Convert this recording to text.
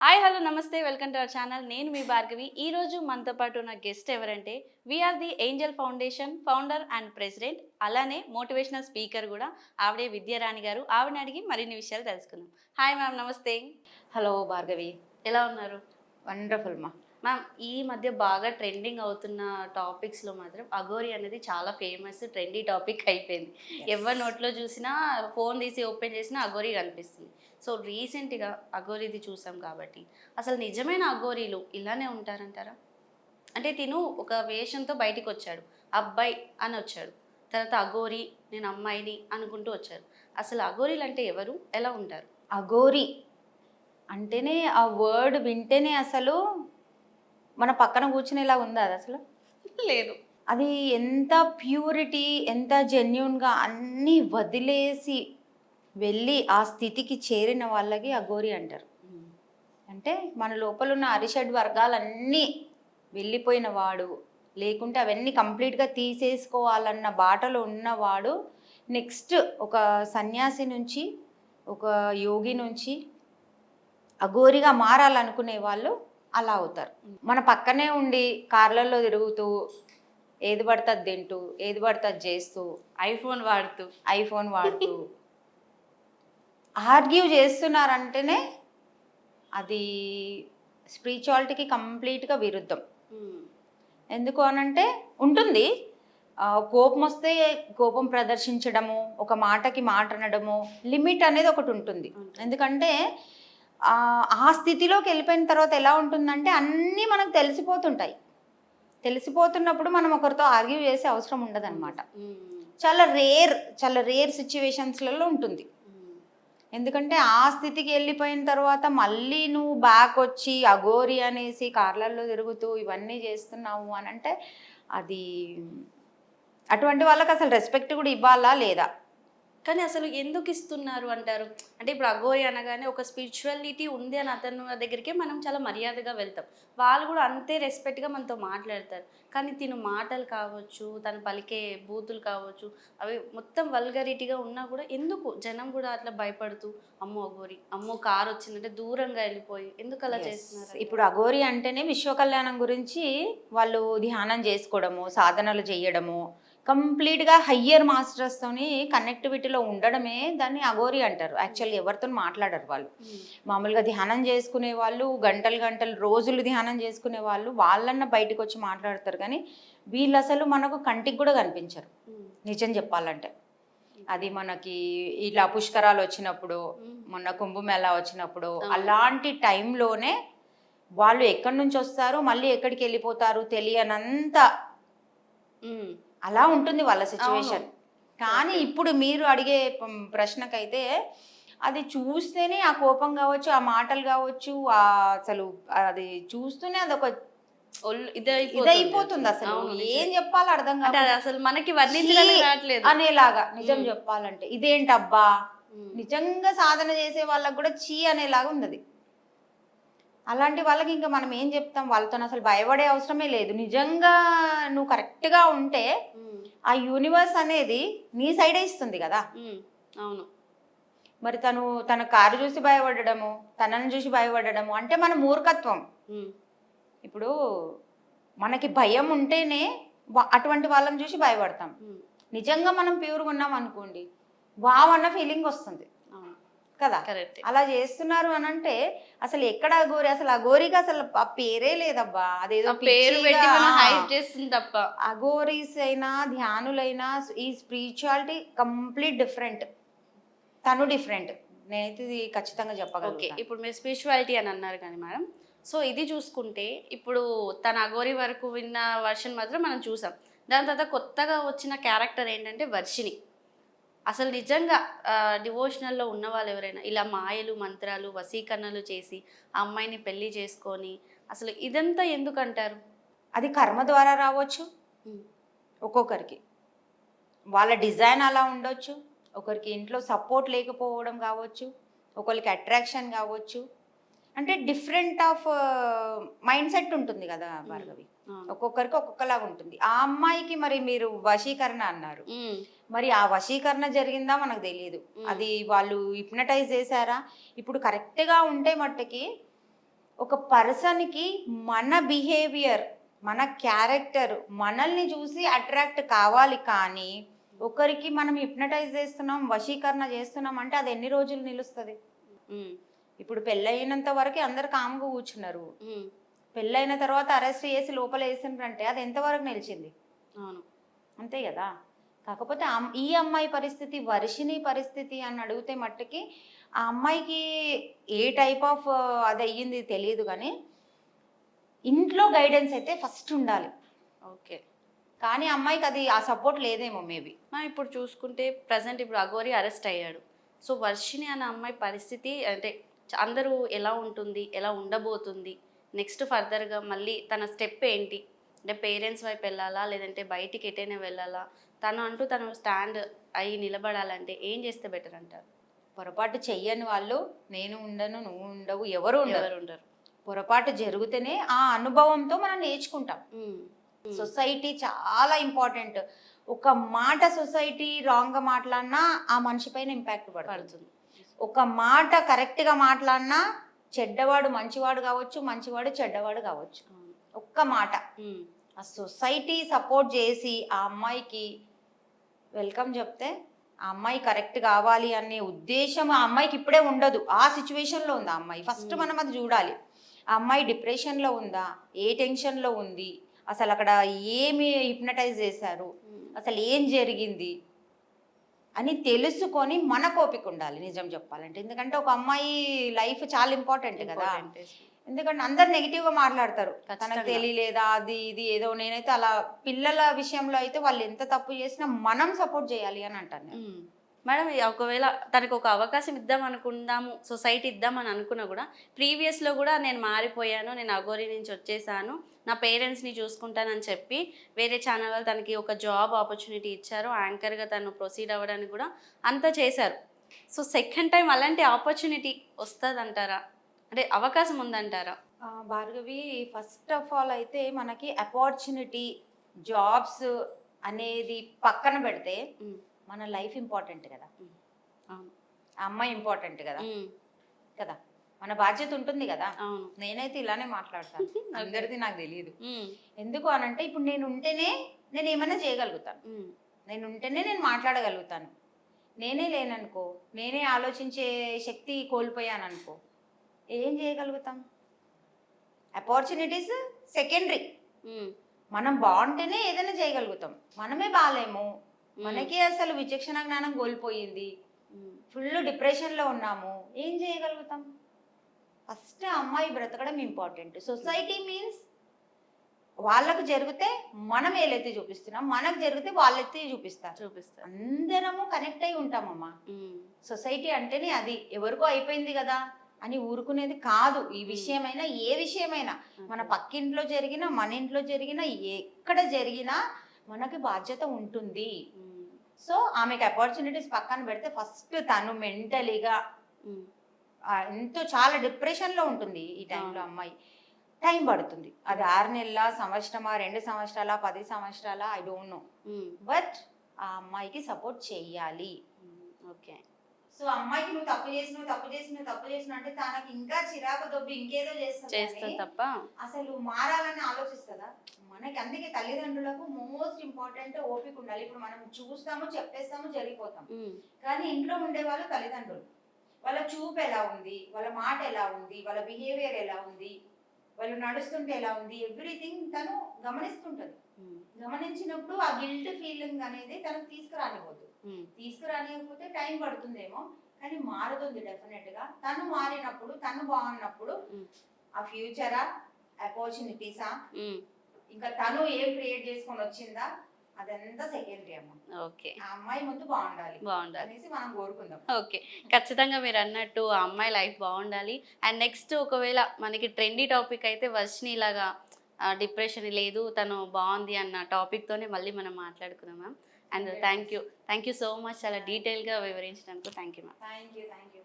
Hi hello నమస్తే welcome to our channel. నేను మీ భార్గవి. ఈరోజు మనతో పాటు ఉన్న గెస్ట్ ఎవరంటే we are the angel foundation founder and president, అలానే మోటివేషనల్ స్పీకర్ కూడా. ఆవిడే విద్యారాణి గారు. ఆవిడని అడిగి మరిన్ని విషయాలు తెలుసుకుందాం. హాయ్ మ్యామ్, నమస్తే. హలో భార్గవి. ఎలా ఉన్నారు? వండర్ఫుల్ మా. మ్యామ్, ఈ మధ్య బాగా ట్రెండింగ్ అవుతున్న టాపిక్స్లో మాత్రం అఘోరి అనేది చాలా ఫేమస్ ట్రెండీ టాపిక్ అయిపోయింది. ఎవరి నోట్లో చూసినా, ఫోన్ తీసి ఓపెన్ చేసినా అఘోరి కనిపిస్తుంది. సో రీసెంట్గా అఘోరిది చూసాం కాబట్టి అసలు నిజమైన అఘోరీలు ఇలానే ఉంటారంటారా? అంటే తిను ఒక వేషంతో బయటికి వచ్చాడు, అబ్బాయి అని వచ్చాడు, తర్వాత అఘోరి నేను అమ్మాయిని అనుకుంటూ వచ్చారు. అసలు అఘోరీలు అంటే ఎవరు, ఎలా ఉంటారు? అఘోరి అంటేనే ఆ వర్డ్ వింటేనే అసలు మన పక్కన కూర్చునేలా ఉందా అది అసలు? లేదు. అది ఎంత ప్యూరిటీ, ఎంత జెన్యున్గా అన్నీ వదిలేసి వెళ్ళి ఆ స్థితికి చేరిన వాళ్ళకి అఘోరి అంటారు. అంటే మన లోపల ఉన్న అరిషడ్ వర్గాలన్నీ వెళ్ళిపోయిన వాడు, లేకుంటే అవన్నీ కంప్లీట్గా తీసేసుకోవాలన్న బాటలో ఉన్నవాడు నెక్స్ట్ ఒక సన్యాసి నుంచి, ఒక యోగి నుంచి అఘోరిగా మారాలనుకునే వాళ్ళు అలా అవుతారు. మన పక్కనే ఉండి కార్లలో తిరుగుతూ, ఏది పడితే అది తింటూ, ఏది పడితే అది చేస్తూ, ఐఫోన్ వాడుతూ ఆర్గ్యూ చేస్తున్నారంటేనే అది స్పిరిచువాలిటీకి కంప్లీట్గా విరుద్ధం. ఎందుకు అనంటే ఉంటుంది, కోపం వస్తే కోపం ప్రదర్శించడము, ఒక మాటకి మాట అనడము, లిమిట్ అనేది ఒకటి ఉంటుంది. ఎందుకంటే ఆ స్థితిలోకి వెళ్ళిపోయిన తర్వాత ఎలా ఉంటుందంటే అన్నీ మనకు తెలిసిపోతుంటాయి. తెలిసిపోతున్నప్పుడు మనం ఒకరితో ఆర్గ్యూ చేసే అవసరం ఉండదన్నమాట. చాలా రేర్ సిచ్యువేషన్స్లలో ఉంటుంది. ఎందుకంటే ఆ స్థితికి వెళ్ళిపోయిన తర్వాత మళ్ళీ నువ్వు బ్యాక్ వచ్చి అఘోరి అనేసి కార్లల్లో తిరుగుతూ ఇవన్నీ చేస్తున్నావు అని అంటే అది అటువంటి వాళ్ళకి అసలు రెస్పెక్ట్ కూడా ఇవ్వాలా లేదా? కానీ అసలు ఎందుకు ఇస్తున్నారు అంటారు? అంటే ఇప్పుడు అఘోరి అనగానే ఒక స్పిరిచువాలిటీ ఉంది అని అతను దగ్గరికే మనం చాలా మర్యాదగా వెళ్తాం. వాళ్ళు కూడా అంతే రెస్పెక్ట్గా మనతో మాట్లాడతారు. కానీ తిను మాటలు కావచ్చు, తను పలికే బూతులు కావచ్చు, అవి మొత్తం వల్గరిటీగా ఉన్నా కూడా ఎందుకు జనం కూడా అట్లా భయపడుతూ అమ్మో అఘోరి, అమ్మో కారు వచ్చిందంటే దూరంగా వెళ్ళిపోయి ఎందుకు అలా చేస్తున్నారు? ఇప్పుడు అఘోరి అంటేనే విశ్వ కళ్యాణం గురించి వాళ్ళు ధ్యానం చేసుకోవడము, సాధనలు చేయడము, కంప్లీట్గా హయ్యర్ మాస్టర్స్తోని కనెక్టివిటీలో ఉండడమే దాన్ని అఘోరి అంటారు. యాక్చువల్లీ ఎవరితో మాట్లాడరు వాళ్ళు. మామూలుగా ధ్యానం చేసుకునే వాళ్ళు, గంటలు రోజులు ధ్యానం చేసుకునే వాళ్ళు వాళ్ళన్న బయటకు వచ్చి మాట్లాడతారు. కానీ వీళ్ళు అసలు మనకు కంటికి కూడా కనిపించరు నిజం చెప్పాలంటే. అది మనకి ఇలా పుష్కరాలు వచ్చినప్పుడు, మొన్న కుంభమేళ వచ్చినప్పుడు, అలాంటి టైంలోనే వాళ్ళు ఎక్కడి నుంచి వస్తారు, మళ్ళీ ఎక్కడికి వెళ్ళిపోతారు తెలియనంత అలా ఉంటుంది వాళ్ళ సిచ్యువేషన్. కానీ ఇప్పుడు మీరు అడిగే ప్రశ్నకైతే అది చూస్తేనే ఆ కోపం కావచ్చు, ఆ మాటలు కావచ్చు, అసలు అది చూస్తూనే అదొక ఇదైపోతుంది. అసలు ఏం చెప్పాలో అర్థం కాదు, అసలు మనకి వర్ణించడానికి రావట్లేదు అనేలాగా. నిజం చెప్పాలంటే ఇదేంటబ్బా, నిజంగా సాధన చేసే వాళ్ళకి కూడా చీ అనేలాగా ఉంది. అలాంటి వాళ్ళకి ఇంకా మనం ఏం చెప్తాం? వాళ్ళతో అసలు భయపడే అవసరమే లేదు. నిజంగా నువ్వు కరెక్ట్గా ఉంటే ఆ యూనివర్స్ అనేది నీ సైడే ఇస్తుంది కదా. అవును. మరి తన కారు చూసి భయపడడము, తనను చూసి భయపడడము అంటే మన మూర్ఖత్వం. ఇప్పుడు మనకి భయం ఉంటేనే అటువంటి వాళ్ళని చూసి భయపడతాం. నిజంగా మనం ప్యూర్గా ఉన్నాం అనుకోండి, వావ్ అన్న ఫీలింగ్ వస్తుంది కదా. అలా చేస్తున్నారు అని అంటే అసలు ఎక్కడ అఘోరి? అసలు అఘోరికి అసలు ఆ పేరే లేదబ్బా. అదేదో పేరు పెట్టి హైప్ చేస్తుంది తప్ప. అఘోరీస్ అయినా ధ్యానులైనా ఈ స్పిరిచువాలిటీ కంప్లీట్ డిఫరెంట్. తను డిఫరెంట్. నేనైతే ఇది ఖచ్చితంగా చెప్పగలను. ఇప్పుడు మీరు స్పిరిచువాలిటీ అని అన్నారు కానీ మేడం, సో ఇది చూసుకుంటే ఇప్పుడు తన అఘోరి వరకు విన్న వర్షన్ మాత్రం మనం చూసాం. దాని తర్వాత కొత్తగా వచ్చిన క్యారెక్టర్ ఏంటంటే వర్షిని. అసలు నిజంగా డివోషనల్లో ఉన్న వాళ్ళు ఎవరైనా ఇలా మాయలు మంత్రాలు వశీకరణలు చేసి ఆ అమ్మాయిని పెళ్లి చేసుకొని అసలు ఇదంతా ఎందుకంటారు? అది కర్మ ద్వారా రావచ్చు, ఒక్కొక్కరికి వాళ్ళ డిజైన్ అలా ఉండొచ్చు, ఒకరికి ఇంట్లో సపోర్ట్ లేకపోవడం కావచ్చు, ఒకరికి అట్రాక్షన్ కావచ్చు. అంటే డిఫరెంట్ ఆఫ్ మైండ్ సెట్ ఉంటుంది కదా భార్గవి. ఒక్కొక్కరికి ఒక్కొక్కలాగా ఉంటుంది. ఆ అమ్మాయికి మరి మీరు వశీకరణ అన్నారు, మరి ఆ వశీకరణ జరిగిందా మనకు తెలియదు. అది వాళ్ళు హిప్నటైజ్ చేశారా? ఇప్పుడు కరెక్ట్గా ఉంటే మట్టుకి ఒక పర్సన్కి మన బిహేవియర్, మన క్యారెక్టర్ మనల్ని చూసి అట్రాక్ట్ కావాలి, కానీ ఒకరికి మనం హిప్నటైజ్ చేస్తున్నాం, వశీకరణ చేస్తున్నాం అంటే అది ఎన్ని రోజులు నిలుస్తుంది? ఇప్పుడు పెళ్ళయినంత వరకు అందరు కామ్గా కూర్చున్నారు, పెళ్ళైన తర్వాత అరెస్ట్ చేసి లోపల వేసిండ్రంటే అది ఎంతవరకు నిలిచింది? అవును, అంతే కదా. కాకపోతే ఈ అమ్మాయి పరిస్థితి, వర్షిణి పరిస్థితి అని అడిగితే మట్టుకి ఆ అమ్మాయికి ఏ టైప్ ఆఫ్ అది అయ్యింది తెలియదు, కానీ ఇంట్లో గైడెన్స్ అయితే ఫస్ట్ ఉండాలి. ఓకే. కానీ అమ్మాయికి అది ఆ సపోర్ట్ లేదేమో మేబీ. ఇప్పుడు చూసుకుంటే ప్రజెంట్ ఇప్పుడు అఘోరి అరెస్ట్ అయ్యాడు. సో వర్షిణి అనే అమ్మాయి పరిస్థితి అంటే అందరూ ఎలా ఉంటుంది, ఎలా ఉండబోతుంది, నెక్స్ట్ ఫర్దర్గా మళ్ళీ తన స్టెప్ ఏంటి? అంటే పేరెంట్స్ వైపు వెళ్ళాలా, లేదంటే బయటికి ఎటైనా వెళ్ళాలా, తను స్టాండ్ అయ్యి నిలబడాలంటే ఏం చేస్తే బెటర్ అంటారు? పొరపాటు చెయ్యని వాళ్ళు, నేను ఉండను నువ్వు ఉండవు, ఎవరు ఉండరు. పొరపాటు జరిగితేనే ఆ అనుభవంతో మనం నేర్చుకుంటాం. సొసైటీ చాలా ఇంపార్టెంట్. ఒక మాట సొసైటీ రాంగ్గా మాట్లాడినా ఆ మనిషి పైన ఇంపాక్ట్ పడుతుంది. ఒక మాట కరెక్ట్గా మాట్లాడినా చెడ్డవాడు మంచివాడు కావచ్చు, మంచివాడు చెడ్డవాడు కావచ్చు. ఒక్క మాట ఆ సొసైటీ సపోర్ట్ చేసి ఆ అమ్మాయికి వెల్కమ్ చెప్తే ఆ అమ్మాయి కరెక్ట్ కావాలి అనే ఉద్దేశం ఆ అమ్మాయికి ఇప్పుడే ఉండదు. ఆ సిచ్యువేషన్లో ఉంది ఆ అమ్మాయి. ఫస్ట్ మనం అది చూడాలి. ఆ అమ్మాయి డిప్రెషన్లో ఉందా, ఏ టెన్షన్లో ఉంది, అసలు అక్కడ ఏమి హిప్నటైజ్ చేశారు, అసలు ఏం జరిగింది అని తెలుసుకొని మనకు ఓపిక ఉండాలి నిజం చెప్పాలంటే. ఎందుకంటే ఒక అమ్మాయి లైఫ్ చాలా ఇంపార్టెంట్ కదా. ఎందుకంటే అందరు నెగిటివ్గా మాట్లాడతారు, తనకు తెలియలేదా అది ఇది ఏదో. నేనైతే అలా పిల్లల విషయంలో అయితే వాళ్ళు ఎంత తప్పు చేసినా మనం సపోర్ట్ చేయాలి అని అంటాను. మేడం ఒకవేళ తనకు ఒక అవకాశం ఇద్దాం అనుకుందాము, సొసైటీ ఇద్దామని అనుకున్నా కూడా ప్రీవియస్లో కూడా నేను మారిపోయాను, నేను అఘోరి నుంచి వచ్చేసాను, నా పేరెంట్స్ని చూసుకుంటానని చెప్పి వేరే ఛానల్ వాళ్ళు తనకి ఒక జాబ్ ఆపర్చునిటీ ఇచ్చారు, యాంకర్గా తను ప్రొసీడ్ అవ్వడానికి కూడా అంతా చేశారు. సో సెకండ్ టైం అలాంటి ఆపర్చునిటీ వస్తుంది అంటారా, అంటే అవకాశం ఉందంటారా? భార్గవి, ఫస్ట్ ఆఫ్ ఆల్ అయితే మనకి ఆపర్చునిటీ జాబ్స్ అనేది పక్కన పెడితే మన లైఫ్ ఇంపార్టెంట్ కదా, ఆ అమ్మాయి ఇంపార్టెంట్ కదా కదా, మన బాధ్యత ఉంటుంది కదా. నేనైతే ఇలానే మాట్లాడతాను, అందరిది నాకు తెలియదు. ఎందుకు అనంటే ఇప్పుడు నేను ఉంటేనే నేను ఏమైనా చేయగలుగుతాను, నేను ఉంటేనే నేను మాట్లాడగలుగుతాను. నేనే లేననుకో, నేనే ఆలోచించే శక్తి కోల్పోయాను అనుకో, ఏం చేయగలుగుతాం? Opportunities secondary. మనం బాగుంటేనే ఏదైనా చేయగలుగుతాం. మనమే బాగాలేము, మనకి అసలు విచక్షణ జ్ఞానం కోల్పోయింది, ఫుల్ డిప్రెషన్లో ఉన్నాము, ఏం చేయగలుగుతాం? ఫస్ట్ అమ్మాయి బ్రతకడం ఇంపార్టెంట్. సొసైటీ మీన్స్ వాళ్ళకు జరిగితే మనం ఏలైతే చూపిస్తున్నాం, మనకు జరిగితే వాళ్ళైతే చూపిస్తారు. అందరము కనెక్ట్ అయి ఉంటామమ్మా. సొసైటీ అంటేనే అది. ఎవరికో అయిపోయింది కదా అని ఊరుకునేది కాదు. ఈ విషయమైనా ఏ విషయమైనా, మన పక్కింట్లో జరిగినా, మన ఇంట్లో జరిగినా, ఎక్కడ జరిగినా మనకి బాధ్యత ఉంటుంది. సో ఆమెకి ఆపర్చునిటీస్ పక్కన పెడితే ఫస్ట్ తను మెంటలీగా ఎంతో చాలా డిప్రెషన్లో ఉంటుంది ఈ టైంలో. అమ్మాయి టైం పడుతుంది, అది 6 నెలల, సంవత్సరమా, 2 సంవత్సరాల, 10 సంవత్సరాల, ఐ డోంట్ నో. బట్ ఆ అమ్మాయికి సపోర్ట్ చెయ్యాలి. ఓకే. సో అమ్మాయికి నువ్వు తప్పు చేసినావు అంటే తనకి ఇంకా చిరాకు దొబ్బి ఇంకేదో చేస్తుంది తప్ప అసలు మారాలని ఆలోచిస్తుందా? మనకి అందుకే తల్లిదండ్రులకు మోస్ట్ ఇంపార్టెంట్ ఓపిక ఉండాలి. ఇప్పుడు మనం చూస్తాము, చెప్పేస్తాము, జరిగిపోతాం. కానీ ఇంట్లో ఉండే వాళ్ళు తల్లిదండ్రులు, వాళ్ళ చూపు ఎలా ఉంది, వాళ్ళ మాట ఎలా ఉంది, వాళ్ళ బిహేవియర్ ఎలా ఉంది, వాళ్ళు నడుస్తుంటే ఎలా ఉంది, ఎవ్రీథింగ్ తను గమనిస్తుంటది. గమనించినప్పుడు ఆ గిల్ట్ ఫీలింగ్ అనేది తనకు తీసుకురానివ్వద్దు. తీసుకురానియకపోతే టైం పడుతుందేమో, కానీ మారుతుంది డెఫినెట్ గా. తను మారినప్పుడు, తను బాగున్నప్పుడు ఆ ఫ్యూచరా, ఆపర్చునిటీసా, ఇంకా తను ఏం క్రియేట్ చేసుకొని వచ్చిందా, అదంతా సెకండరీ అమ్మ. ఓకే. ఆ అమ్మాయి ముందు బాగుండాలి అనేసి మనం కోరుకుందాం. ఓకే, ఖచ్చితంగా మీరు అన్నట్టు ఆ అమ్మాయి లైఫ్ బాగుండాలి. అండ్ నెక్స్ట్ ఒకవేళ మనకి ట్రెండీ టాపిక్ అయితే వర్షిణి లాగా డిప్రెషన్ లేదు, తను బాగుంది అన్న టాపిక్తోనే మళ్ళీ మనం మాట్లాడుకుందాం ma'am. And thank you so much, చాలా డీటెయిల్గా వివరించినందుకు. Thank you ma'am. Thank you.